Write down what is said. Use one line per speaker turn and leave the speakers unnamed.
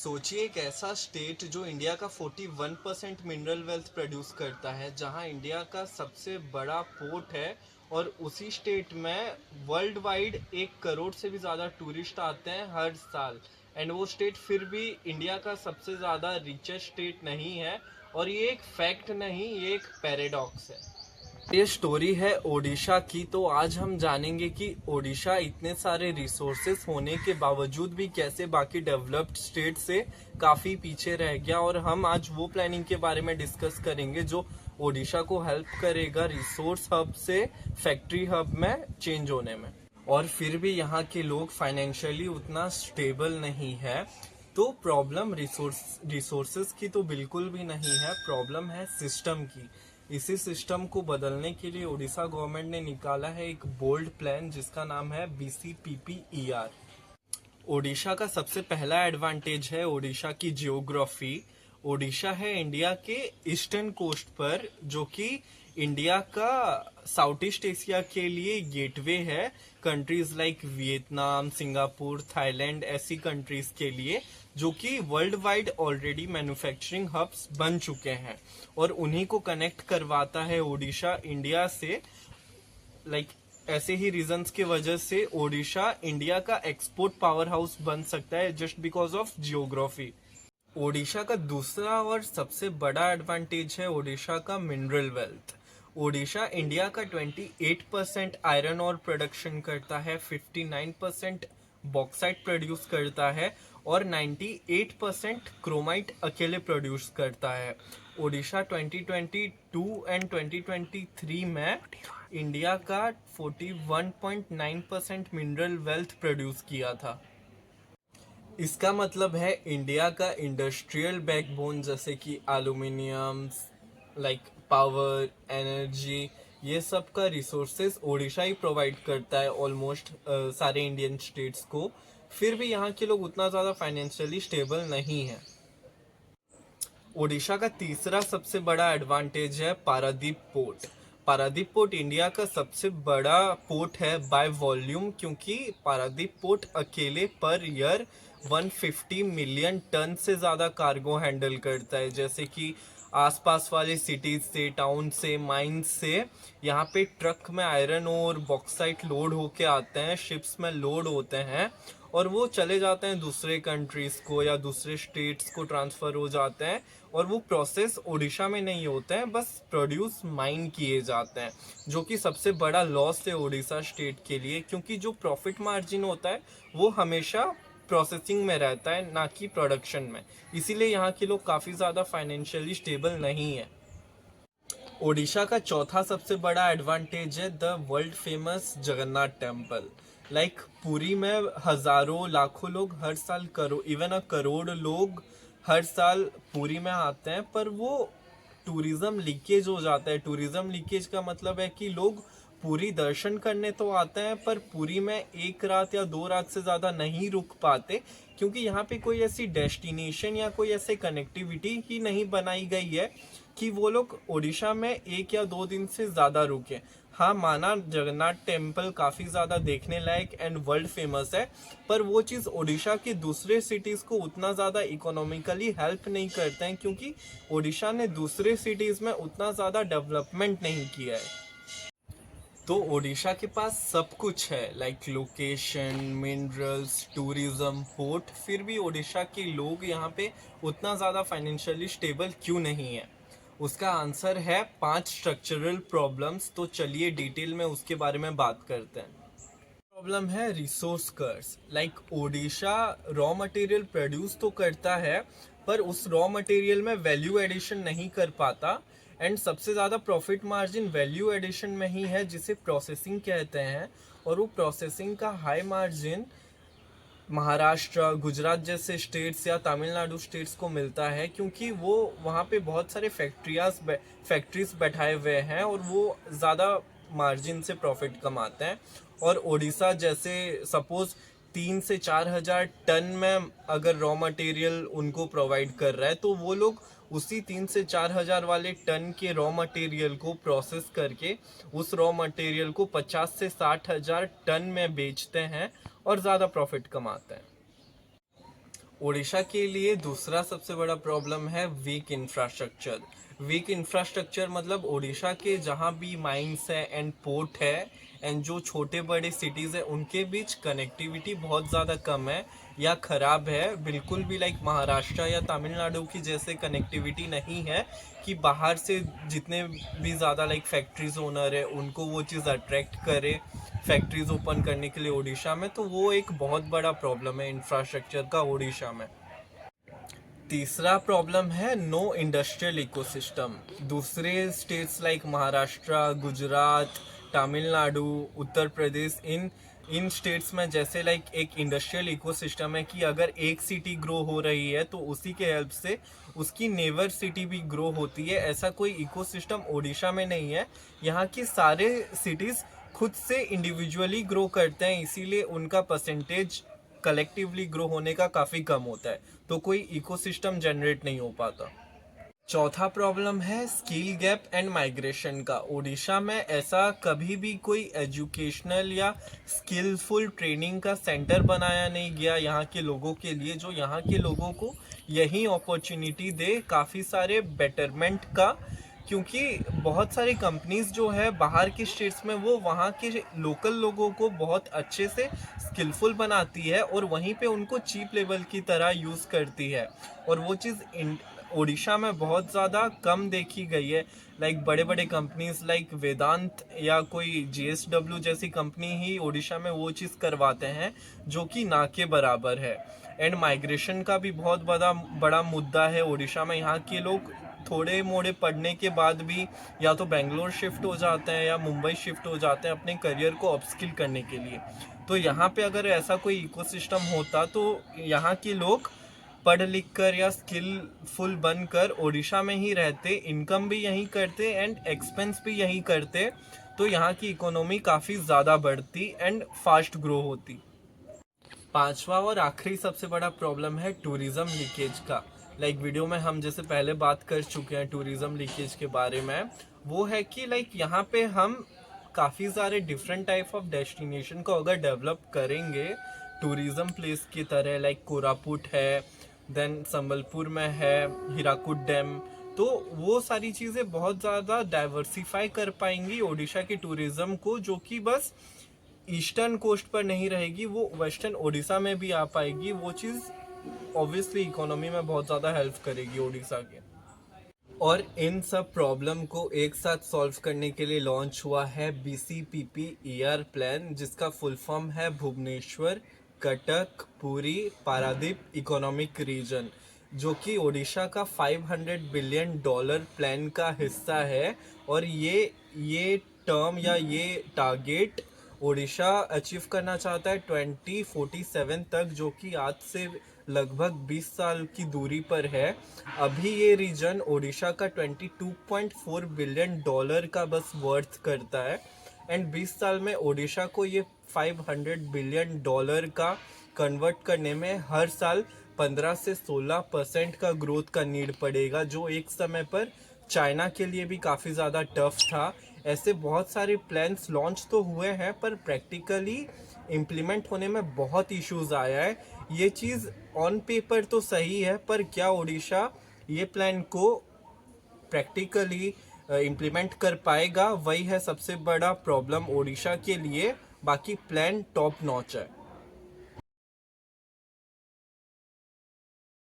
सोचिए एक ऐसा स्टेट जो इंडिया का 41% मिनरल वेल्थ प्रोड्यूस करता है, जहां इंडिया का सबसे बड़ा पोर्ट है और उसी स्टेट में वर्ल्ड वाइड 1 करोड़ से भी ज़्यादा टूरिस्ट आते हैं हर साल। एंड वो स्टेट फिर भी इंडिया का सबसे ज़्यादा रिचेस्ट स्टेट नहीं है। और ये एक फैक्ट नहीं, ये एक पैराडॉक्स है। ये स्टोरी है ओडिशा की। तो आज हम जानेंगे कि ओडिशा इतने सारे रिसोर्सेस होने के बावजूद भी कैसे बाकी डेवलप्ड स्टेट से काफी पीछे रह गया। और हम आज वो प्लानिंग के बारे में डिस्कस करेंगे जो ओडिशा को हेल्प करेगा रिसोर्स हब से फैक्ट्री हब में चेंज होने में। और फिर भी यहाँ के लोग फाइनेंशियली उतना स्टेबल नहीं है। तो प्रॉब्लम रिसोर्सेज की तो बिल्कुल भी नहीं है, प्रॉब्लम है सिस्टम की। इसी सिस्टम को बदलने के लिए उड़ीसा गवर्नमेंट ने निकाला है एक बोल्ड प्लान जिसका नाम है BCPPER। ओडिशा का सबसे पहला एडवांटेज है ओडिशा की जियोग्राफी। ओडिशा है इंडिया के ईस्टर्न कोस्ट पर, जो कि इंडिया का साउथ ईस्ट एशिया के लिए गेटवे है। Countries like Vietnam, Singapore, Thailand ऐसी कंट्रीज के लिए, जो कि world wide already manufacturing hubs बन चुके हैं। और उन्हीं को कनेक्ट करवाता है ओडिशा इंडिया से। ऐसे ही रीजंस के वजह से ओडिशा इंडिया का एक्सपोर्ट पावर हाउस बन सकता है just because of geography. Odisha का दूसरा और सबसे बड़ा एडवांटेज है ओडिशा का मिनरल वेल्थ। ओडिशा इंडिया का 28% आयरन और प्रोडक्शन करता है, 59% बॉक्साइट प्रोड्यूस करता है और 98% क्रोमाइट अकेले प्रोड्यूस करता है। ओडिशा 2022 एंड 2023 में इंडिया का 41.9% मिनरल वेल्थ प्रोड्यूस किया था। इसका मतलब है इंडिया का इंडस्ट्रियल बैकबोन जैसे कि एल्यूमिनियम, पावर, एनर्जी, ये सब का रिसोर्सेज ओडिशा ही प्रोवाइड करता है ऑलमोस्ट सारे इंडियन स्टेट्स को। फिर भी यहाँ के लोग उतना ज़्यादा फाइनेंशियली स्टेबल नहीं है। ओडिशा का तीसरा सबसे बड़ा एडवांटेज है Paradip port. Paradip port India का सबसे बड़ा पोर्ट है बाय वॉल्यूम, क्योंकि पारादीप पोर्ट अकेले पर ईयर 150 मिलियन टन से ज़्यादा कार्गो हैंडल करता है। जैसे कि आसपास वाले सिटीज से, टाउन से, माइंस से यहाँ पे ट्रक में आयरन और बॉक्साइट लोड होके आते हैं, शिप्स में लोड होते हैं और वो चले जाते हैं दूसरे कंट्रीज को या दूसरे स्टेट्स को ट्रांसफर हो जाते हैं। और वो प्रोसेस ओडिशा में नहीं होते हैं, बस प्रोड्यूस माइन किए जाते हैं, जो कि सबसे बड़ा लॉस है ओडिशा स्टेट के लिए, क्योंकि जो प्रॉफिट मार्जिन होता है वो हमेशा प्रोसेसिंग में रहता है, ना कि प्रोडक्शन में। इसीलिए यहाँ के लोग काफ़ी ज़्यादा फाइनेंशियली स्टेबल नहीं है। ओडिशा का चौथा सबसे बड़ा एडवांटेज है the world famous Jagannath temple. Puri में हजारों लाखों लोग हर साल, इवन 1 करोड़ लोग हर साल पुरी में आते हैं, पर वो टूरिज्म लीकेज हो जाता है। टूरिज्म लीकेज का मतलब है कि लोग पूरी दर्शन करने तो आते हैं, पर पुरी में 1 रात या 2 रात से ज़्यादा नहीं रुक पाते, क्योंकि यहाँ पे कोई ऐसी डेस्टिनेशन या कोई ऐसे कनेक्टिविटी ही नहीं बनाई गई है कि वो लोग ओडिशा में 1 या 2 दिन से ज़्यादा रुके। हाँ, माना जगन्नाथ टेम्पल काफ़ी ज़्यादा देखने लायक एंड वर्ल्ड फेमस है, पर वो चीज़ ओडिशा के दूसरे सिटीज़ को उतना ज़्यादा इकोनॉमिकली हेल्प नहीं करते हैं, क्योंकि ओडिशा ने दूसरे सिटीज़ में उतना ज़्यादा डेवलपमेंट नहीं किया है। तो ओडिशा के पास सब कुछ है, लोकेशन, मिनरल्स, टूरिज्म, पोर्ट, फिर भी ओडिशा के लोग यहाँ पे उतना ज़्यादा फाइनेंशियली स्टेबल क्यों नहीं है? उसका आंसर है 5 स्ट्रक्चरल प्रॉब्लम्स। तो चलिए डिटेल में उसके बारे में बात करते हैं। प्रॉब्लम है रिसोर्स कर्स। ओडिशा रॉ मटेरियल प्रोड्यूस तो करता है, पर उस रॉ मटेरियल में वैल्यू एडिशन नहीं कर पाता। एंड सबसे ज़्यादा प्रॉफिट मार्जिन वैल्यू एडिशन में ही है, जिसे प्रोसेसिंग कहते हैं। और वो प्रोसेसिंग का हाई मार्जिन महाराष्ट्र, गुजरात जैसे स्टेट्स या तमिलनाडु स्टेट्स को मिलता है, क्योंकि वो वहाँ पे बहुत सारे फैक्ट्रीज बैठाए हुए हैं और वो ज़्यादा मार्जिन से प्रॉफिट कमाते हैं। और ओडिशा जैसे सपोज 3 से 4 हज़ार टन में अगर रॉ मटेरियल उनको प्रोवाइड कर रहा है, तो वो लोग उसी 3 से 4 हज़ार वाले टन के रॉ मटेरियल को प्रोसेस करके उस रॉ मटेरियल को 50 से 60 हज़ार टन में बेचते हैं और ज़्यादा प्रॉफिट कमाते हैं। ओडिशा के लिए दूसरा सबसे बड़ा प्रॉब्लम है वीक इंफ्रास्ट्रक्चर। वीक इंफ्रास्ट्रक्चर मतलब ओडिशा के जहाँ भी माइंस है एंड पोर्ट है एंड जो छोटे बड़े सिटीज़ है उनके बीच कनेक्टिविटी बहुत ज़्यादा कम है या ख़राब है। बिल्कुल भी लाइक महाराष्ट्र या तमिलनाडु की जैसे कनेक्टिविटी नहीं है कि बाहर से जितने भी ज़्यादा लाइक फैक्ट्रीज ओनर है उनको वो चीज़ अट्रैक्ट करे फैक्ट्रीज ओपन करने के लिए ओडिशा में। तो वो एक बहुत बड़ा प्रॉब्लम है इंफ्रास्ट्रक्चर का ओडिशा में। तीसरा प्रॉब्लम है नो इंडस्ट्रियल इकोसिस्टम। दूसरे स्टेट्स लाइक महाराष्ट्र, गुजरात, तमिलनाडु, उत्तर प्रदेश, इन स्टेट्स में जैसे लाइक एक इंडस्ट्रियल इकोसिस्टम है कि अगर एक सिटी ग्रो हो रही है तो उसी के हेल्प से उसकी नेबर सिटी भी ग्रो होती है। ऐसा कोई इकोसिस्टम ओडिशा में नहीं है। यहाँ की सारे सिटीज़ खुद से इंडिविजुअली ग्रो करते हैं, इसीलिए उनका परसेंटेज कलेक्टिवली ग्रो होने का काफ़ी कम होता है, तो कोई इकोसिस्टम जनरेट नहीं हो पाता। चौथा प्रॉब्लम है स्किल गैप एंड माइग्रेशन का। ओडिशा में ऐसा कभी भी कोई एजुकेशनल या स्किलफुल ट्रेनिंग का सेंटर बनाया नहीं गया यहाँ के लोगों के लिए, जो यहाँ के लोगों को यही अपॉर्चुनिटी दे काफ़ी सारे बेटरमेंट का। क्योंकि बहुत सारी कंपनीज जो है बाहर के स्टेट्स में वो वहाँ के लोकल लोगों को बहुत अच्छे से स्किलफुल बनाती है और वहीं पे उनको चीप लेवल की तरह यूज़ करती है। और वो चीज़ ओडिशा में बहुत ज़्यादा कम देखी गई है। लाइक बड़े बड़े कंपनीज लाइक वेदांत या कोई JSW जैसी कंपनी ही ओडिशा में वो चीज़ करवाते हैं जो कि ना के बराबर है। एंड माइग्रेशन का भी बहुत बड़ा मुद्दा है ओडिशा में। यहाँ के लोग थोड़े मोड़े पढ़ने के बाद भी या तो बेंगलोर शिफ्ट हो जाते हैं या मुंबई शिफ्ट हो जाते हैं अपने करियर को अपस्किल करने के लिए। तो यहाँ पे अगर ऐसा कोई इकोसिस्टम होता तो यहाँ के लोग पढ़ लिख कर या स्किलफुल बनकर ओडिशा में ही रहते, इनकम भी यहीं करते एंड एक्सपेंस भी यहीं करते, तो यहाँ की इकोनॉमी काफ़ी ज़्यादा बढ़ती एंड फास्ट ग्रो होती। पांचवा और आखिरी सबसे बड़ा प्रॉब्लम है टूरिज्म लीकेज का। लाइक वीडियो में हम जैसे पहले बात कर चुके हैं टूरिज्म लीकेज के बारे में, वो है कि लाइक यहाँ पे हम काफ़ी सारे डिफरेंट टाइप ऑफ डेस्टिनेशन को अगर डेवलप करेंगे टूरिज्म प्लेस की तरह, लाइक कोरापुट है, देन संबलपुर में है हीराकुड डैम, तो वो सारी चीज़ें बहुत ज़्यादा डाइवर्सिफाई कर पाएंगी ओडिशा के टूरिज्म को, जो कि बस ईस्टर्न कोस्ट पर नहीं रहेगी, वो वेस्टर्न ओडिशा में भी आ पाएगी। वो चीज़ ऑब्वियसली इकोनॉमी में बहुत ज़्यादा हेल्प करेगी ओडिशा के। और इन सब प्रॉब्लम को एक साथ सॉल्व करने के लिए लॉन्च हुआ है BCPP-ER प्लान, जिसका फुल फॉर्म है भुवनेश्वर कटक पुरी पारादीप इकोनॉमिक रीजन, जो कि ओडिशा का $500 बिलियन प्लान का हिस्सा है। और ये टर्म या ये टारगेट ओडिशा अचीव करना चाहता है 2047 तक, जो कि आज से लगभग 20 साल की दूरी पर है। अभी ये रीजन ओडिशा का $22.4 बिलियन का बस वर्थ करता है एंड 20 साल में ओडिशा को ये $500 बिलियन का कन्वर्ट करने में हर साल 15 से 16% का ग्रोथ का नीड पड़ेगा, जो एक समय पर चाइना के लिए भी काफ़ी ज़्यादा टफ था। ऐसे बहुत सारे प्लान्स लॉन्च तो हुए हैं पर प्रैक्टिकली इम्प्लीमेंट होने में बहुत इश्यूज आया है। ये चीज़ ऑन पेपर तो सही है पर क्या ओडिशा ये प्लान को प्रैक्टिकली इम्प्लीमेंट कर पाएगा, वही है सबसे बड़ा प्रॉब्लम ओडिशा के लिए। बाकी प्लान टॉप नॉच है।